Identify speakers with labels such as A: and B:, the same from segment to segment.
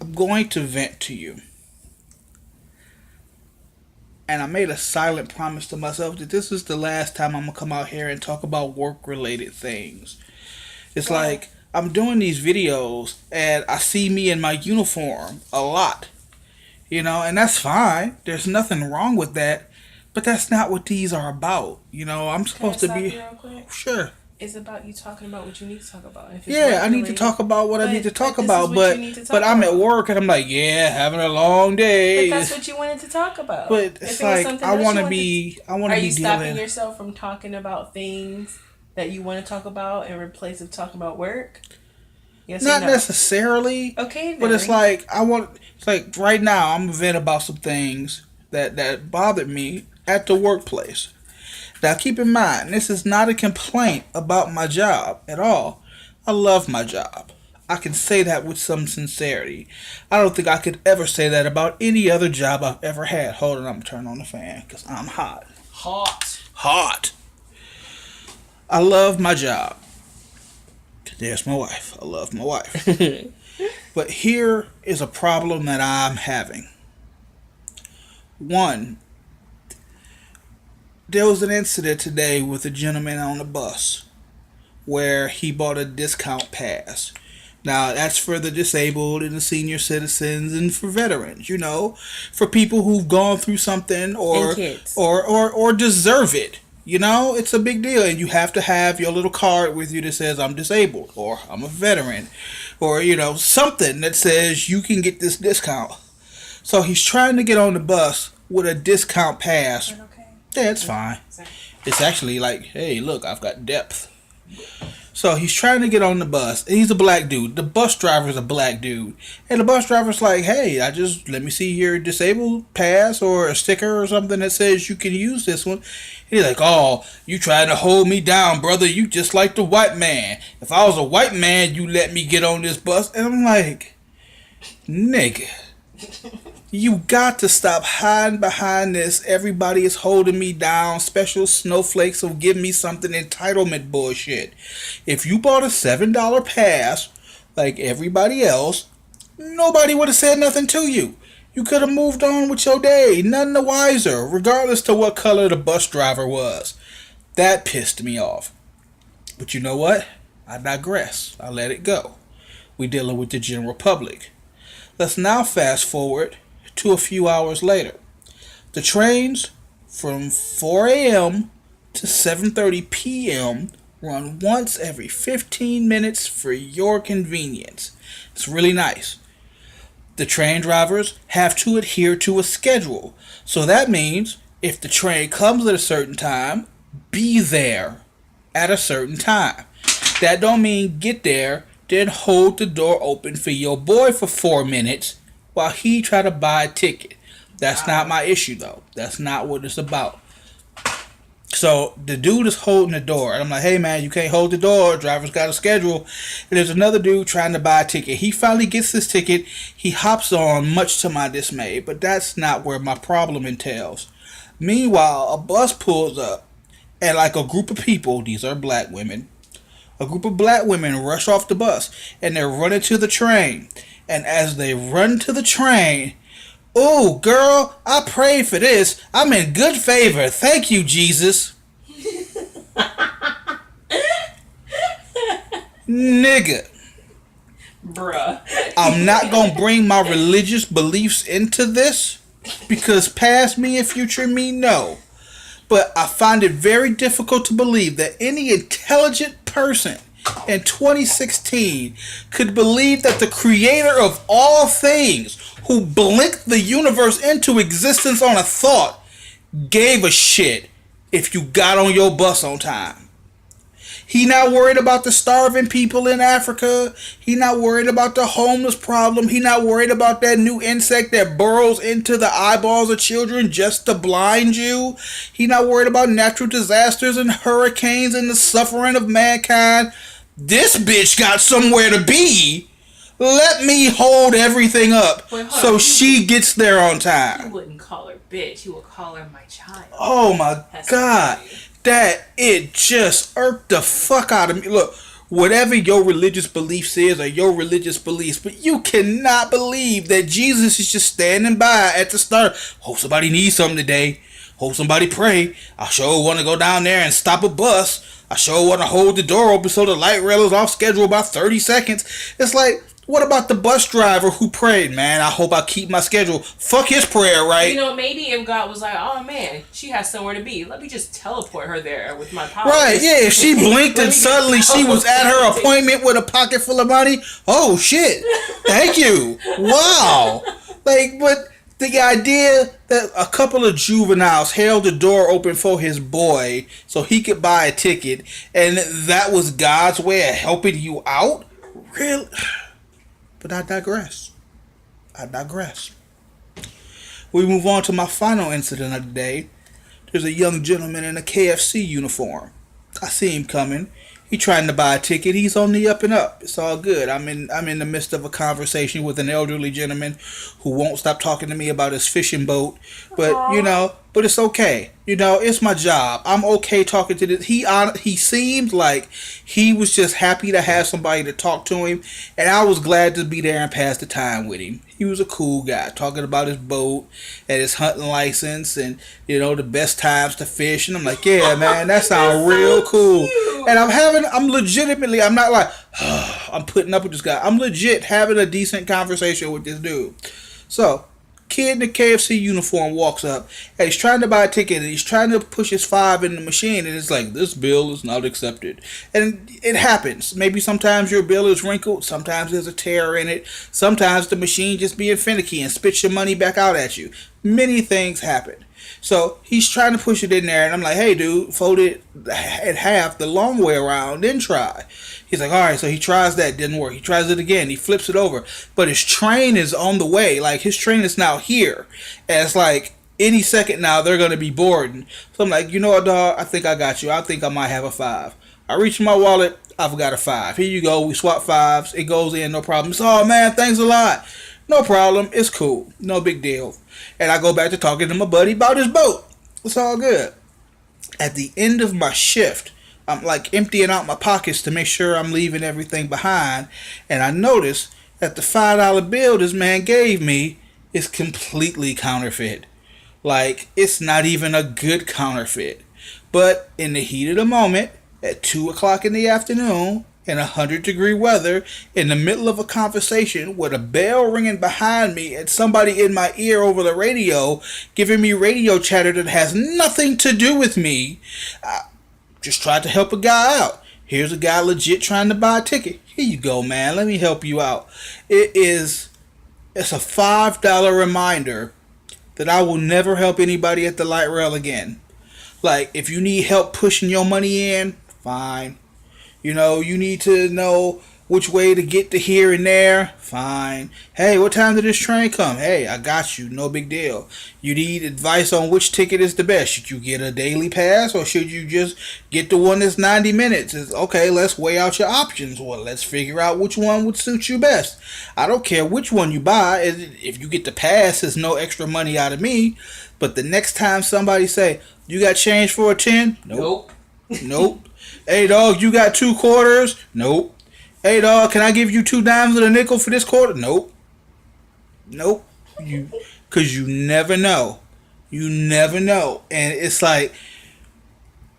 A: I'm going to vent to you. And I made a silent promise to myself that this is the last time I'm gonna come out here and talk about work related things. It's
B: Why?
A: like I'm doing these videos and I see me in my uniform a lot, and that's fine. There's nothing wrong with that. But that's not what these are about. I'm
B: Can I
A: supposed to
B: stop
A: be.
B: you real quick?
A: Sure.
B: It's about you talking about what you need to talk about. If it's
A: Yeah,
B: work
A: I need to
B: related,
A: talk about what I need to
B: but
A: talk
B: this is
A: about,
B: what you
A: but
B: need to
A: but
B: talk
A: I'm at
B: about.
A: work and I'm like, yeah, having a long
B: But
A: day.
B: that's what you wanted to talk about.
A: But
B: If
A: it's
B: it was
A: like
B: something else you wanted,
A: I want
B: are
A: to
B: you
A: be
B: stopping
A: dealing.
B: yourself from talking about things that you want to talk about in replace of talking about work? Yes or
A: Not
B: no?
A: necessarily,
B: Okay
A: but it's
B: then.
A: like I want. It's like right now I'm vent about some things that bothered me at the workplace. Now keep in mind, this is not a complaint about my job at all. I love my job. I can say that with some sincerity. I don't think I could ever say that about any other job I've ever had. Hold on, I'm gonna turn on the fan because I'm hot.
B: Hot.
A: Hot. I love my job. There's my wife. I love my wife. But here is a problem that I'm having. One, there was an incident today with a gentleman on the bus where he bought a discount pass. Now, that's for the disabled and the senior citizens and for veterans, for people who've gone through something
B: And
A: or
B: kids.
A: or or, or deserve it. It's a big deal and you have to have your little card with you that says I'm disabled or I'm a veteran or something that says you can get this discount. So he's trying to get on the bus with a discount pass.
B: Is that okay?
A: Yeah, it's fine.
B: Sorry.
A: It's actually like, hey, look, I've got depth. So he's trying to get on the bus. He's a black dude. The bus driver's a black dude. And the bus driver's like, hey, let me see your disabled pass or a sticker or something that says you can use this one. He's like, oh, you trying to hold me down, brother. You just like the white man. If I was a white man, you let me get on this bus. And I'm like, nigga. You got to stop hiding behind this. Everybody is holding me down. Special snowflakes will give me something entitlement bullshit. If you bought a $7 pass like everybody else, nobody would have said nothing to you. You could have moved on with your day, none the wiser, regardless to what color the bus driver was. That pissed me off. But you know what? I digress. I let it go. We dealing with the general public. Let's now fast forward to a few hours later. The trains from 4 a.m. to 7:30 p.m. run once every 15 minutes for your convenience. It's really nice. The train drivers have to adhere to a schedule. So that means if the train comes at a certain time, be there at a certain time. That don't mean get there, then hold the door open for your boy for 4 minutes while he try to buy a ticket. That's not
B: Wow.
A: my issue though. That's not what it's about. So the dude is holding the door, and I'm like, "Hey man, you can't hold the door. Driver's got a schedule." And there's another dude trying to buy a ticket. He finally gets this ticket. He hops on, much to my dismay. But that's not where my problem entails. Meanwhile, a bus pulls up, and like a group of people, these are black women, a group of black women rush off the bus and they're running to the train. And as they run to the train, oh, girl, I prayed for this. I'm in good favor. Thank you, Jesus. Nigga,
B: Bruh.
A: I'm not going to bring my religious beliefs into this because past me and future me, no. But I find it very difficult to believe that any intelligent person in 2016 could believe that the creator of all things, who blinked the universe into existence on a thought, gave a shit if you got on your bus on time. He not worried about the starving people in Africa. He not worried about the homeless problem. He not worried about that new insect that burrows into the eyeballs of children just to blind you. He not worried about natural disasters and hurricanes and the suffering of mankind. This bitch got somewhere to be. Let me hold everything up
B: Wait, hold
A: so
B: on.
A: she gets there on
B: You
A: time.
B: wouldn't call her bitch. You would call her my child.
A: Oh my
B: That's
A: god.
B: crazy.
A: That it just irked the fuck out of me. Look, whatever your religious beliefs is or your religious beliefs, but you cannot believe that Jesus is just standing by at the start. Hope somebody needs something today. Hope somebody pray. I sure want to go down there and stop a bus. I sure want to hold the door open so the light rail is off schedule about 30 seconds. It's like, what about the bus driver who prayed, man? I hope I keep my schedule. Fuck his prayer, right?
B: You know, maybe if God was like, oh man, she has somewhere to be. Let me just teleport her there with my power.
A: Right, yeah. If she blinked and suddenly she was at her appointment with a pocket full of money. Oh, shit. Thank you. Wow. Like, but the idea that a couple of juveniles held the door open for his boy so he could buy a ticket, and that was God's way of helping you out? Really? But I digress. We move on to my final incident of the day. There's a young gentleman in a KFC uniform. I see him coming. He trying to buy a ticket. He's on the up and up. It's all good. I'm in the midst of a conversation with an elderly gentleman who won't stop talking to me about his fishing boat. But but it's okay. It's my job. I'm okay talking to this. He seemed like he was just happy to have somebody to talk to him, and I was glad to be there and pass the time with him. He was a cool guy, talking about his boat and his hunting license and, the best times to fish. And I'm like, yeah, man, that sounds real cool. And I'm legitimately, I'm not like, I'm putting up with this guy. I'm legit having a decent conversation with this dude. So, kid in the KFC uniform walks up and he's trying to buy a ticket and he's trying to push his $5 in the machine and it's like, this bill is not accepted. And it happens. Maybe sometimes your bill is wrinkled, sometimes there's a tear in it, sometimes the machine just being finicky and spits your money back out at you. Many things happen. So he's trying to push it in there and I'm like, hey dude, fold it at half the long way around, then try. He's like, alright, so he tries that, didn't work. He tries it again, he flips it over. But his train is on the way. Like, his train is now here. And it's like, any second now, they're going to be boarding. So I'm like, you know what, dog? I think I got you. I think I might have a $5. I reach in my wallet, I've got a $5. Here you go. We swap $5s. It goes in, no problem. It's, oh, man, thanks a lot. No problem. It's cool. No big deal. And I go back to talking to my buddy about his boat. It's all good. At the end of my shift, I'm like emptying out my pockets to make sure I'm leaving everything behind. And I notice that the $5 bill this man gave me is completely counterfeit. Like, it's not even a good counterfeit. But in the heat of the moment, at 2 o'clock in the afternoon, in 100-degree weather, in the middle of a conversation with a bell ringing behind me and somebody in my ear over the radio giving me radio chatter that has nothing to do with me, I just tried to help a guy out. Here's a guy legit trying to buy a ticket. Here you go, man. Let me help you out. It's a $5 reminder that I will never help anybody at the light rail again. Like, if you need help pushing your money in, fine. You need to know which way to get to here and there, fine. Hey, what time did this train come? Hey, I got you, no big deal. You need advice on which ticket is the best. Should you get a daily pass or should you just get the one that's 90 minutes? It's, okay, let's weigh out your options. Well, let's figure out which one would suit you best. I don't care which one you buy. If you get the pass, it's no extra money out of me. But the next time somebody say, you got change for a 10? Nope. Hey, dog, you got 2 quarters? Nope. Hey, dog, can I give you 2 dimes and a nickel for this quarter? Nope. Because you never know. You never know. And it's like,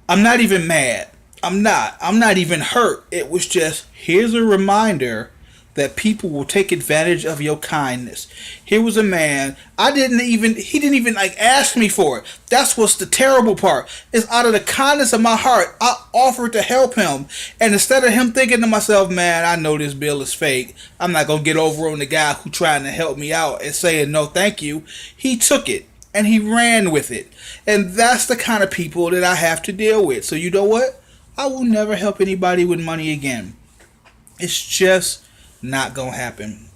A: I'm not even mad. I'm not even hurt. It was just, here's a reminder that people will take advantage of your kindness. Here was a man, he didn't even like ask me for it. That's what's the terrible part. It's out of the kindness of my heart, I offered to help him. And instead of him thinking to myself, man, I know this bill is fake, I'm not going to get over on the guy who trying to help me out and saying no thank you, he took it and he ran with it. And that's the kind of people that I have to deal with. So you know what? I will never help anybody with money again. It's just not gonna happen.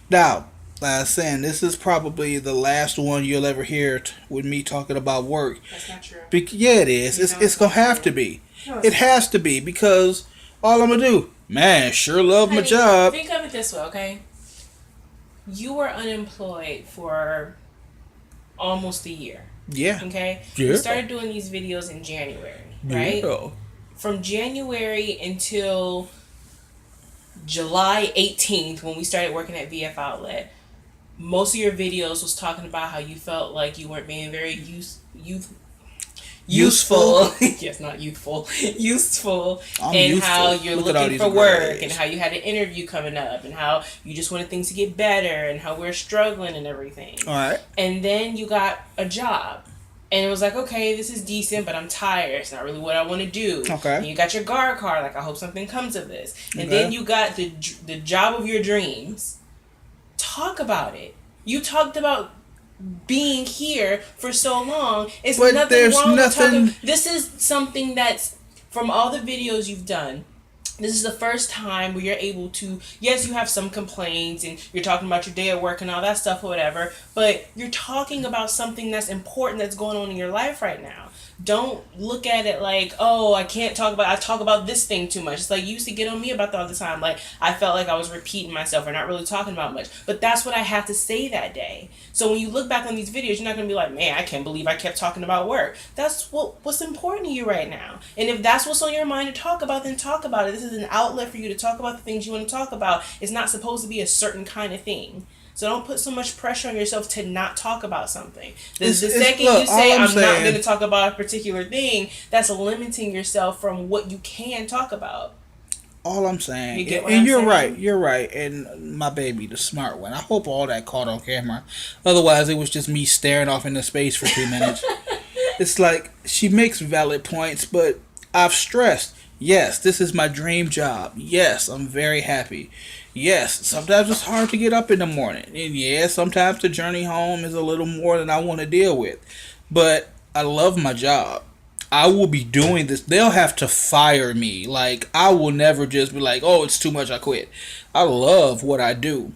A: Now, like I was saying, this is probably the last one you'll ever hear with me talking about work.
B: That's not true.
A: Yeah, it is. It's gonna have to be. It has to be, because all I'm gonna do, man, sure love my job.
B: Think of it this way, okay? You were unemployed for almost a year.
A: Yeah.
B: Okay?
A: Yeah.
B: You started doing these videos in January, right?
A: Yeah.
B: from January until July 18th, when we started working at VF Outlet, most of your videos was talking about how you felt like you weren't being very useful. Yes, not youthful. Useful. And
A: useful.
B: how you're
A: Look at all
B: looking
A: these
B: for work,
A: grades.
B: and how you had an interview coming up, and how you just wanted things to get better, and how we're struggling and everything.
A: All right.
B: And then you got a job. And it was like, okay, this is decent, but I'm tired. It's not really what I want to do.
A: Okay.
B: And you got your guard card, like, I hope something comes of this. And
A: Okay.
B: then you got the job of your dreams. Talk about it. You talked about being here for so long. It's
A: But
B: nothing
A: there's
B: wrong
A: nothing-
B: with talking. This is something that's, from all the videos you've done, this is the first time where you're able to, yes, you have some complaints and you're talking about your day at work and all that stuff or whatever, but you're talking about something that's important that's going on in your life right now. Don't look at it like, oh, I talk about this thing too much. It's like you used to get on me about that all the time. Like, I felt like I was repeating myself or not really talking about much. But that's what I had to say that day. So when you look back on these videos, you're not going to be like, man, I can't believe I kept talking about work. That's what's important to you right now. And if that's what's on your mind to talk about, then talk about it. This is an outlet for you to talk about the things you want to talk about. It's not supposed to be a certain kind of thing. So don't put so much pressure on yourself to not talk about something. The second you say, I'm not going to talk about a particular thing, that's limiting yourself from what you can talk about.
A: All I'm saying,
B: You get what
A: and
B: I'm
A: you're
B: saying?
A: right, you're right, and my baby, the smart one. I hope all that caught on camera. Otherwise, it was just me staring off into space for 2 minutes. It's like, she makes valid points, but I've stressed, yes, this is my dream job. Yes, I'm very happy. Yes, sometimes it's hard to get up in the morning. And yeah, sometimes the journey home is a little more than I want to deal with. But I love my job. I will be doing this. They'll have to fire me. Like, I will never just be like, oh, it's too much, I quit. I love what I do.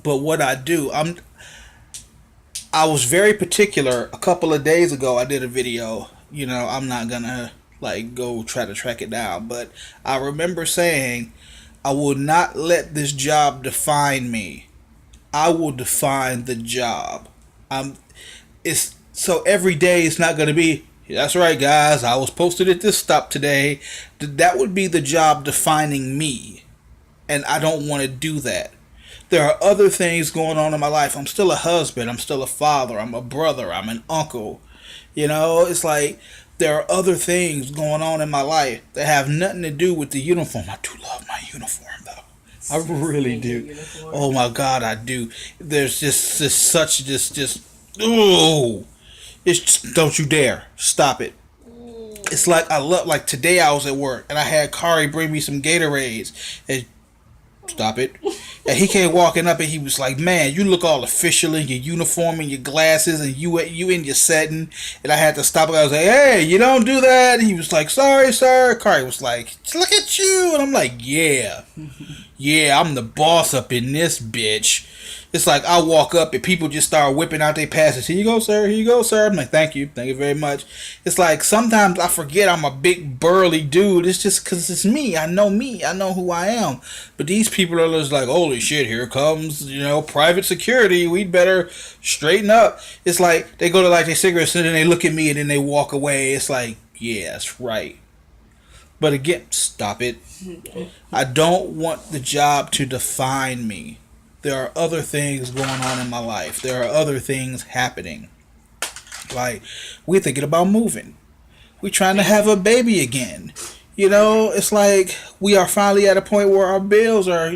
A: But what I do, I was very particular. A couple of days ago, I did a video. You know, I'm not gonna, like, go try to track it down. But I remember saying, I will not let this job define me. I will define the job. So every day it's not going to be, that's right, guys, I was posted at this stop today. That would be the job defining me. And I don't want to do that. There are other things going on in my life. I'm still a husband. I'm still a father. I'm a brother. I'm an uncle. You know, it's like, there are other things going on in my life that have nothing to do with the uniform. I do love my uniform, though. I really do. Oh my God, I do. There's just oh, it's just, don't you dare stop it. It's like, like today I was at work and I had Kari bring me some Gatorades and stop it. And he came walking up and he was like, man, you look all official in your uniform and your glasses and you in your setting. And I had to stop him. I was like, hey, you don't do that. And he was like, sorry, sir. Kari was like, look at you. And I'm like, yeah. Yeah, I'm the boss up in this bitch. It's like I walk up and people just start whipping out their passes. Here you go, sir. Here you go, sir. I'm like, thank you very much. It's like sometimes I forget I'm a big burly dude. It's just because it's me. I know who I am. But these people are just like, holy shit, here comes, private security. We'd better straighten up. It's like they go to light their cigarettes and then they look at me and then they walk away. It's like, yeah, that's right. But again, stop it. I don't want the job to define me. There are other things going on in my life. There are other things happening. Like, we're thinking about moving. We're trying to have a baby again. It's like we are finally at a point where our bills are,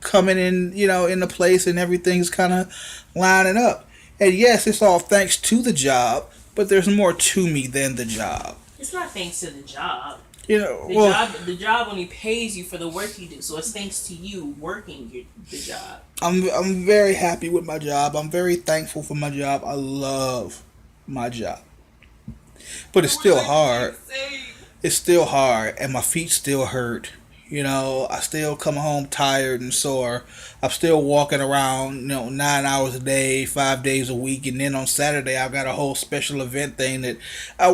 A: coming in, into place and everything's kind of lining up. And yes, it's all thanks to the job, but there's more to me than the job.
B: It's not thanks to the job.
A: The
B: job only pays you for the work you do, so it's thanks to you working the job.
A: I'm very happy with my job. I'm very thankful for my job. I love my job, but it's still hard. It's still hard, and my feet still hurt. You know, I still come home tired and sore. I'm still walking around, 9 hours a day, 5 days a week, and then on Saturday I've got a whole special event thing that,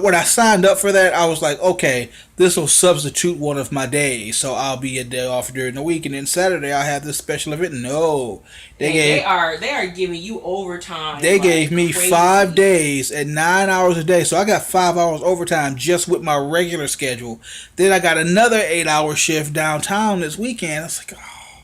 A: when I signed up for that, I was like, okay, this will substitute one of my days, so I'll be a day off during the week, and then Saturday I'll have this special event. No,
B: they are giving you overtime.
A: they
B: like
A: gave me
B: crazy.
A: 5 days at 9 hours a day, so I got 5 hours overtime just with my regular schedule. Then I got another 8 hour shift downtown this weekend. It's like, oh,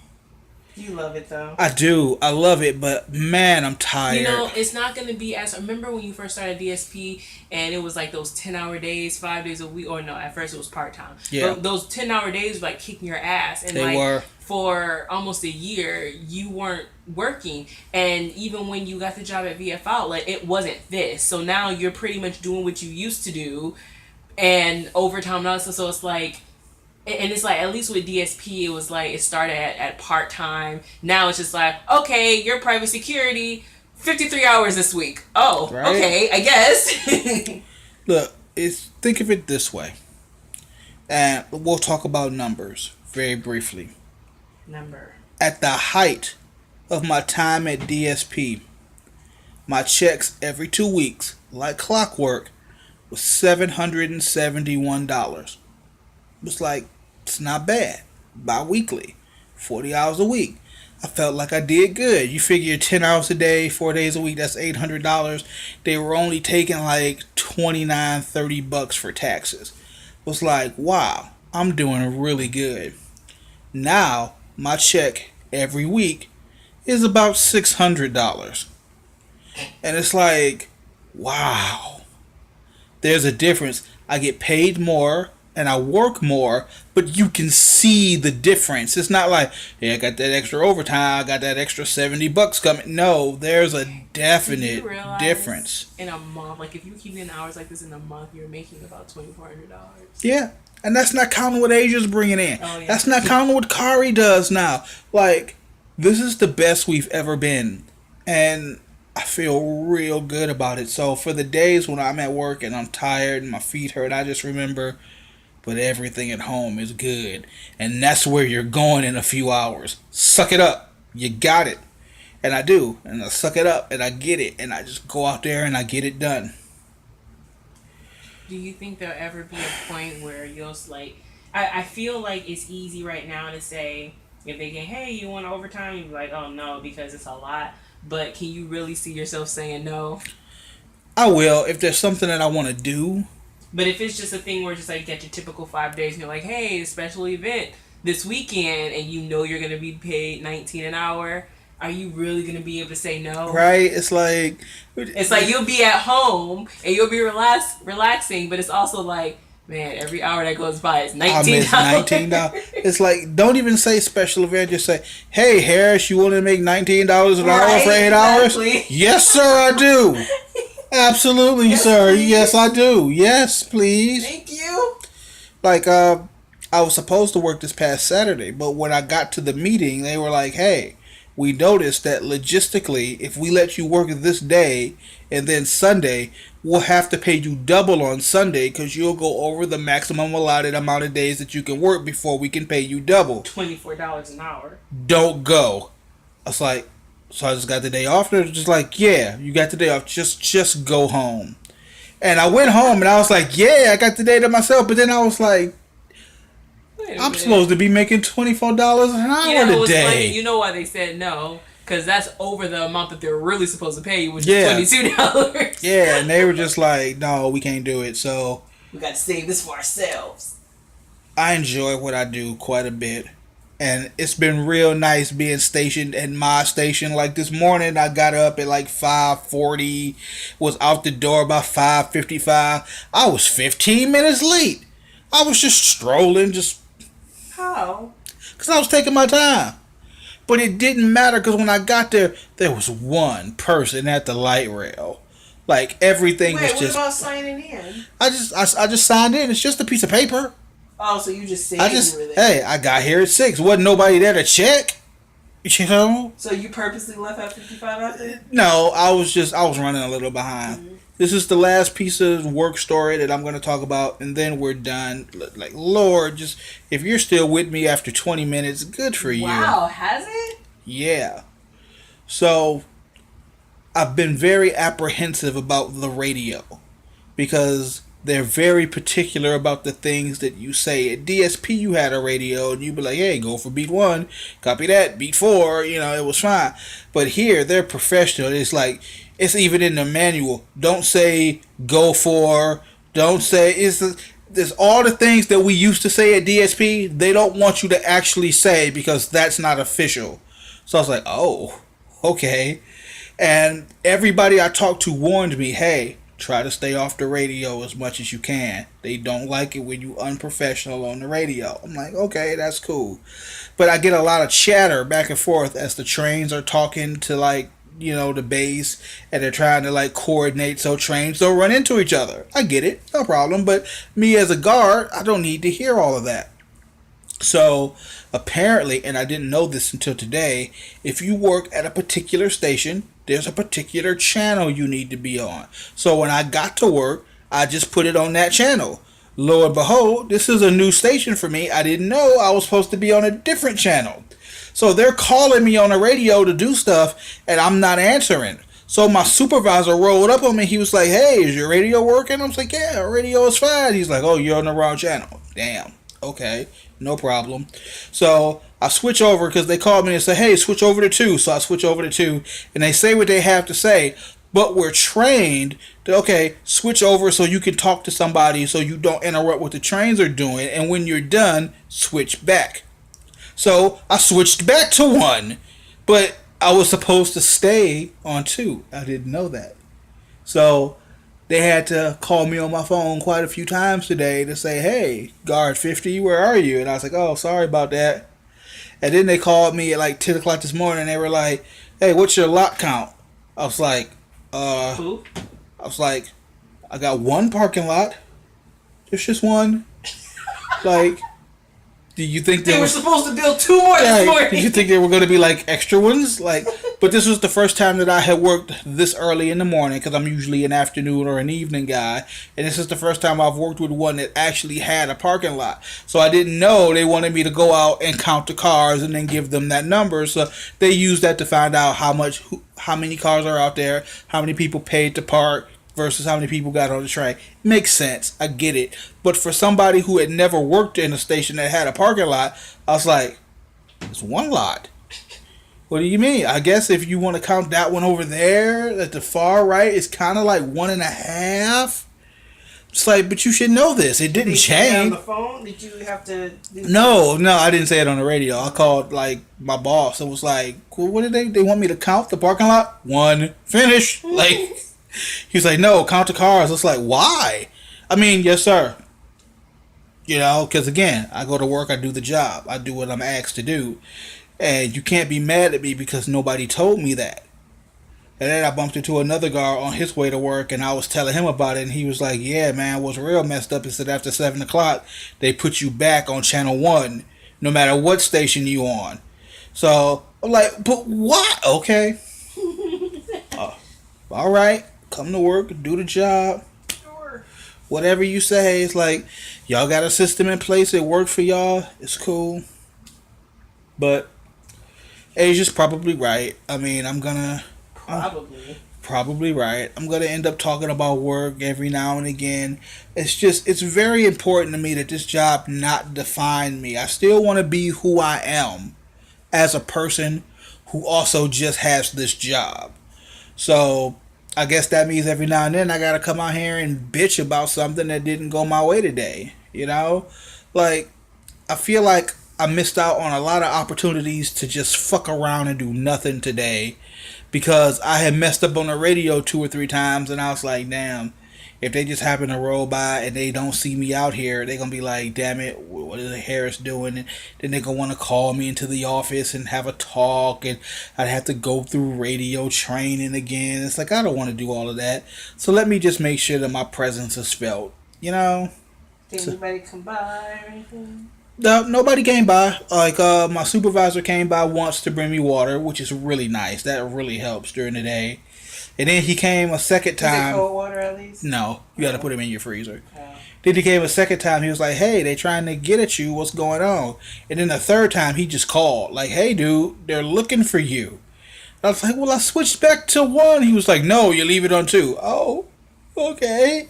B: You love it though.
A: I do. I love it, but man, I'm tired.
B: You know, it's not going to be as. Remember when you first started DSP and it was like those 10-hour days, 5 days a week? Or no, at first it was part time.
A: Yeah.
B: But those 10-hour days were like kicking your ass. And
A: They
B: like
A: were.
B: for almost a year, you weren't working. And even when you got the job at VF Outlet, it wasn't this. So now you're pretty much doing what you used to do and overtime and all that. So it's like. And it's like, at least with DSP, it was like, it started at part-time. Now it's just like, okay, you're private security, 53 hours this week. Oh,
A: Right.
B: okay, I guess.
A: Look, think of it this way, and we'll talk about numbers very briefly.
B: Number.
A: At the height of my time at DSP, my checks every 2 weeks, like clockwork, was $771. It was like, it's not bad. Bi-weekly. 40 hours a week. I felt like I did good. You figure 10 hours a day, 4 days a week, that's $800. They were only taking like $29, $30 for taxes. It was like, wow, I'm doing really good. Now, my check every week is about $600. And it's like, wow. There's a difference. I get paid more and I work more, but you can see the difference. It's not like, yeah, I got that extra overtime, I got that extra $70 coming. No, there's a definite difference.
B: In a month, like if you keep in hours like this in a month, you're making about $2,400.
A: Yeah, and that's not counting what Asia's bringing in.
B: Oh, yeah.
A: That's not counting what Kari does now. Like, this is the best we've ever been. And I feel real good about it. So for the days when I'm at work and I'm tired and my feet hurt, I just remember, but everything at home is good. And that's where you're going in a few hours. Suck it up. You got it. And I do. And I suck it up and I get it. And I just go out there and I get it done.
B: Do you think there'll ever be a point where you'll like... I feel like it's easy right now to say, if they get, hey, you want overtime? You'd be like, oh, no, because it's a lot. But can you really see yourself saying no?
A: I will if there's something that I want to do.
B: But if it's just a thing where just like get your typical 5 days and you're like, hey, special event this weekend, and you know you're going to be paid $19 an hour, are you really going to be able to say no?
A: Right? It's like
B: you'll be at home and you'll be relaxing, but it's also like, man, every hour that goes by is $19.
A: I miss $19. It's like, don't even say special event. Just say, hey, Harris, you want to make $19 an hour for 8 hours? Yes, sir, I do. Absolutely, yes, sir. Please. Yes, I do. Yes, please.
B: Thank you.
A: Like, I was supposed to work this past Saturday, but when I got to the meeting, they were like, hey, we noticed that logistically, if we let you work this day and then Sunday, we'll have to pay you double on Sunday because you'll go over the maximum allotted amount of days that you can work before we can pay you double.
B: $24 an hour.
A: Don't go. I was like, so I just got the day off. They're just like, yeah, you got the day off. Just go home. And I went home and I was like, yeah, I got the day to myself. But then I was like, I'm supposed to be making $24 an hour today.
B: Funny? You know why they said no? Because that's over the amount that they're really supposed to pay you, which is $22.
A: Yeah, and they were just like, no, we can't do it. So
B: we got to save this for ourselves.
A: I enjoy what I do quite a bit. And it's been real nice being stationed at my station. Like this morning, I got up at like 5:40, was out the door by 5:55. I was 15 minutes late. I was just strolling,
B: How?
A: Because I was taking my time. But it didn't matter because when I got there, there was one person at the light rail. Like everything was just...
B: Wait, what about signing in?
A: I just signed in. It's just a piece of paper.
B: Oh, so you just said
A: you were there. Hey, I got here at 6. Wasn't nobody there to check. You know?
B: So you purposely left at 55 after?
A: No, I was running a little behind.
B: Mm-hmm.
A: This is the last piece of work story that I'm going to talk about, and then we're done. Like, Lord, just if you're still with me after 20 minutes, good for you.
B: Wow, has it?
A: Yeah. So, I've been very apprehensive about the radio because they're very particular about the things that you say. At DSP, you had a radio, and you'd be like, hey, go for beat 1, copy that, beat 4, it was fine. But here, they're professional. It's like, it's even in the manual. Don't say go for, don't say, there's all the things that we used to say at DSP, they don't want you to actually say because that's not official. So I was like, oh, okay. And everybody I talked to warned me, hey, try to stay off the radio as much as you can. They don't like it when you unprofessional on the radio. I'm like, okay, that's cool. But I get a lot of chatter back and forth as the trains are talking to the base, and they're trying to coordinate so trains don't run into each other. I get it, no problem. But me as a guard, I don't need to hear all of that. So apparently, and I didn't know this until today, if you work at a particular station, there's a particular channel you need to be on. So when I got to work, I just put it on that channel. Lo and behold, this is a new station for me. I didn't know I was supposed to be on a different channel. So they're calling me on the radio to do stuff, and I'm not answering. So my supervisor rolled up on me. He was like, hey, is your radio working? I was like, yeah, radio is fine. He's like, oh, you're on the wrong channel. Damn. Okay, no problem. So I switch over because they called me and said, hey, switch over to 2. So I switch over to 2, and they say what they have to say, but we're trained to, okay, switch over so you can talk to somebody so you don't interrupt what the trains are doing, and when you're done, switch back. So I switched back to 1, but I was supposed to stay on 2. I didn't know that. So they had to call me on my phone quite a few times today to say, hey, guard 50, where are you? And I was like, oh, sorry about that. And then they called me at 10 o'clock this morning, and they were like, hey, what's your lot count? I was like,
B: Who?
A: I was like, I got 1 parking lot. There's just 1. Do you think
B: they were supposed to build 2 more this morning?
A: Did you think there were going to be extra ones? But this was the first time that I had worked this early in the morning because I'm usually an afternoon or an evening guy, and this is the first time I've worked with one that actually had a parking lot. So I didn't know they wanted me to go out and count the cars and then give them that number. So they used that to find out how many cars are out there, how many people paid to park versus how many people got on the train. Makes sense. I get it. But for somebody who had never worked in a station that had a parking lot, I was like, it's 1 lot. What do you mean? I guess if you want to count that one over there at the far right, it's kind of like 1.5. It's but you should know this. It didn't change.
B: On the phone? Did you have to?
A: No, I didn't say it on the radio. I called my boss. It was like, well, what did they want me to count the parking lot? 1, finish. He was like, no, count the cars. It's like, why? I mean, yes, sir. Because again, I go to work, I do the job. I do what I'm asked to do. And you can't be mad at me because nobody told me that. And then I bumped into another guy on his way to work, and I was telling him about it, and he was like, yeah, man, what's real messed up is that after 7 o'clock, they put you back on channel 1, no matter what station you on. So, I'm like, but why? Okay. All right. Come to work, do the job.
B: Sure.
A: Whatever you say, it's y'all got a system in place, it worked for y'all, it's cool. But Asia's probably right. I mean, probably right. I'm gonna end up talking about work every now and again. It's very important to me that this job not define me. I still want to be who I am as a person who also just has this job. So I guess that means every now and then I gotta come out here and bitch about something that didn't go my way today. I feel like I missed out on a lot of opportunities to just fuck around and do nothing today because I had messed up on the radio 2 or 3 times, and I was like, damn, if they just happen to roll by and they don't see me out here, they're going to be like, damn it, what is Harris doing? And then they're going to want to call me into the office and have a talk, and I'd have to go through radio training again. It's like, I don't want to do all of that. So let me just make sure that my presence is felt,
B: Did anybody come by or anything?
A: No, nobody came by. Like my supervisor came by once to bring me water, which is really nice. That really helps during the day. And then he came a second
B: Is it
A: time.
B: cold water at least?
A: No, you got to put him in your freezer.
B: Oh.
A: Then he came a second time. He was like, "Hey, they trying to get at you. What's going on?" And then the third time, he just called, like, "Hey, dude, they're looking for you." I was like, "Well, I switched back to one." He was like, "No, you leave it on two." Oh, okay.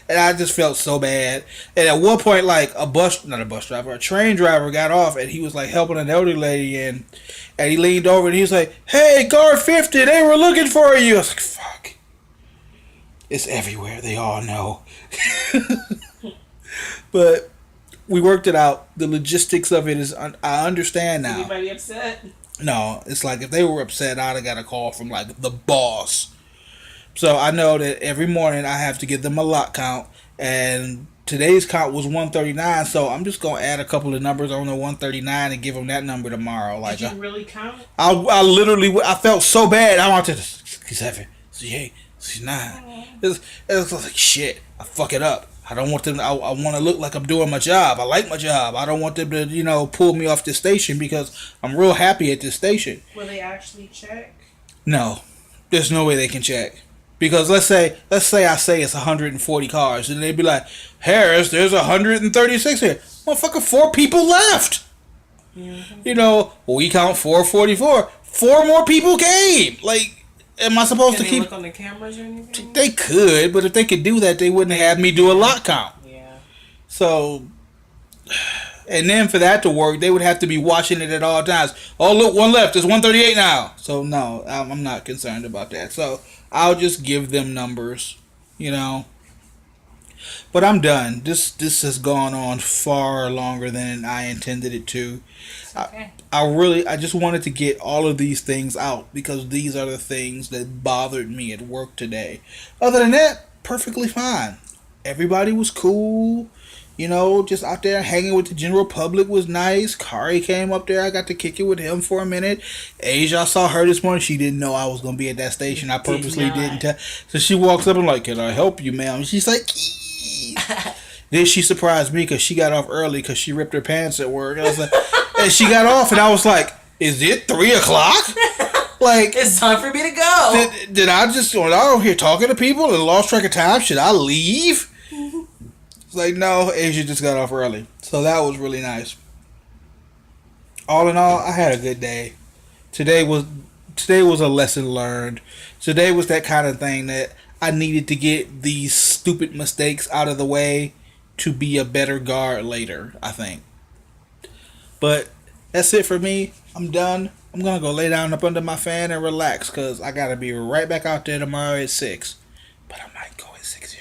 A: And I just felt so bad. And at one point, like not a bus driver, a train driver got off, and he was like helping an elderly lady, and he leaned over and he was like, "Hey, guard 50, they were looking for you." I was like, "Fuck." It's everywhere. They all know. But we worked it out. The logistics of it is, I understand now.
B: Anybody upset?
A: No, it's like if they were upset, I'd have got a call from like the boss. So I know that every morning I have to give them a lot count, and today's count was 139. So I'm just gonna add a couple of numbers on the 139 and give them that number tomorrow. Like,
B: did you really count?
A: I literally, I felt so bad. I wanted to 67, 68, 69. It's like shit. I fuck it up. I don't want them. I want to look like I'm doing my job. I like my job. I don't want them to, pull me off this station because I'm real happy at this station.
B: Will they actually check?
A: No, there's no way they can check. Because let's say I say it's 140 cars, and they'd be like, "Harris, there's 136 here." Motherfucker, 4 people left. Mm-hmm. We count 444. 4 more people came. Like, am I supposed
B: Can
A: to
B: they
A: keep?
B: look on the cameras or anything?
A: They could, but if they could do that, they wouldn't have me do a lot count.
B: Yeah.
A: So, and then for that to work, they would have to be watching it at all times. Oh, look, one left. It's 138 now. So no, I'm not concerned about that. So I'll just give them numbers, But I'm done. This has gone on far longer than I intended it to.
B: Okay.
A: I just wanted to get all of these things out because these are the things that bothered me at work today. Other than that, perfectly fine. Everybody was cool. Just out there hanging with the general public was nice. Kari came up there. I got to kick it with him for a minute. Asia, I saw her this morning. She didn't know I was going to be at that station. I purposely didn't tell. So she walks up and like, "Can I help you, ma'am?" And she's like, Then she surprised me because she got off early because she ripped her pants at work. I was like, and she got off and I was like, "Is it 3:00? Like,
B: it's time for me to go."
A: Did I just go out here talking to people and lost track of time? Should I leave? It's like, no, Asia just got off early. So that was really nice. All in all, I had a good day. Today was a lesson learned. Today was that kind of thing that I needed to get these stupid mistakes out of the way to be a better guard later, I think. But that's it for me. I'm done. I'm going to go lay down up under my fan and relax because I got to be right back out there tomorrow at 6. But I might go at 6:15.